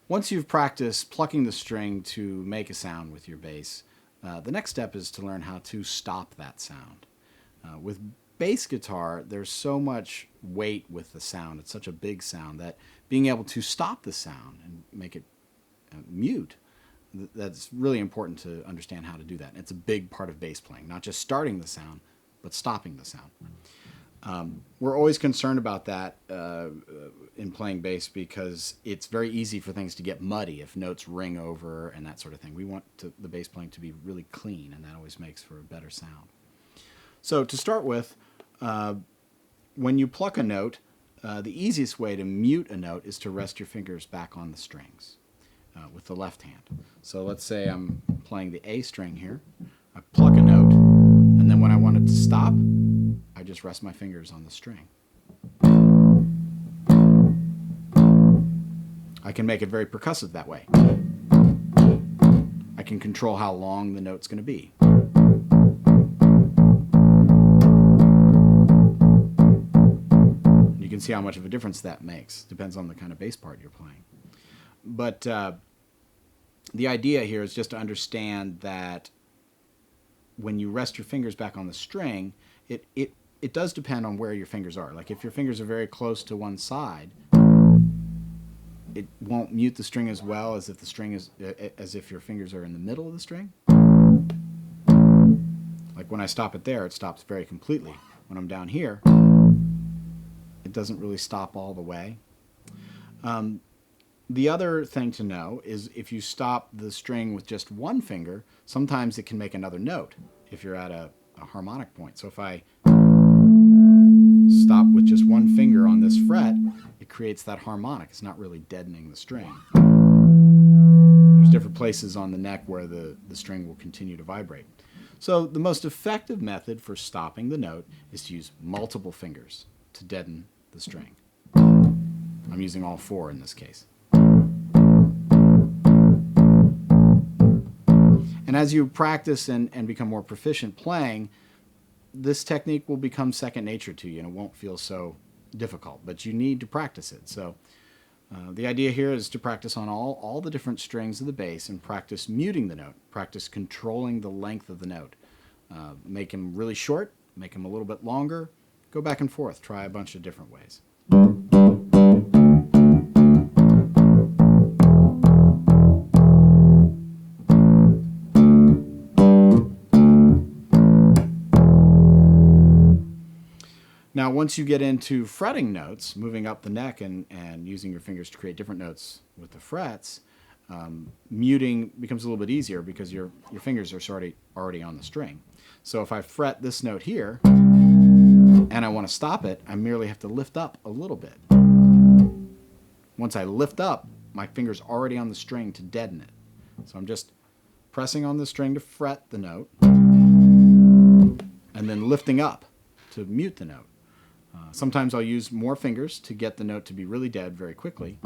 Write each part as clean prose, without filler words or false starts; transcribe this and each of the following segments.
Once you've practiced plucking the string to make a sound with your bass, the next step is to learn how to stop that sound. With bass guitar, there's so much weight with the sound. It's such a big sound that being able to stop the sound and make it mute, that's really important to understand how to do that. And it's a big part of bass playing, not just starting the sound, but stopping the sound. We're always concerned about that in playing bass because it's very easy for things to get muddy if notes ring over and that sort of thing. We want the bass playing to be really clean, and that always makes for a better sound. So to start with, when you pluck a note, the easiest way to mute a note is to rest your fingers back on the strings with the left hand. So let's say I'm playing the A string here. I pluck a note, and then when I want it to stop, I just rest my fingers on the string. I can make it very percussive that way. I can control how long the note's going to be. You can see how much of a difference that makes. Depends on the kind of bass part you're playing. But the idea here is just to understand that when you rest your fingers back on the string, it does depend on where your fingers are. Like if your fingers are very close to one side, it won't mute the string as well as if the string is as if your fingers are in the middle of the string. Like when I stop it there, it stops very completely. When I'm down here, it doesn't really stop all the way. The other thing to know is if you stop the string with just one finger, sometimes it can make another note if you're at a harmonic point. So if I stop with just one finger on this fret, it creates that harmonic. It's not really deadening the string. There's different places on the neck where the string will continue to vibrate. So the most effective method for stopping the note is to use multiple fingers to deaden the string. I'm using all four in this case. And as you practice and become more proficient playing, this technique will become second nature to you and it won't feel so difficult, but you need to practice it. So the idea here is to practice on all the different strings of the bass and practice muting the note, practice controlling the length of the note. Make them really short, make them a little bit longer, go back and forth, try a bunch of different ways. Now, once you get into fretting notes, moving up the neck and using your fingers to create different notes with the frets, muting becomes a little bit easier because your fingers are already on the string. So if I fret this note here and I want to stop it, I merely have to lift up a little bit. Once I lift up, my finger's already on the string to deaden it. So I'm just pressing on the string to fret the note and then lifting up to mute the note. Sometimes I'll use more fingers to get the note to be really dead very quickly.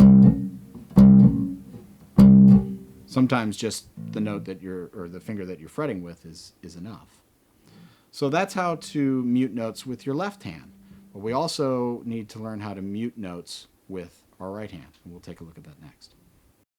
Sometimes just the note that the finger that you're fretting with is enough. So that's how to mute notes with your left hand. But we also need to learn how to mute notes with our right hand, and we'll take a look at that next.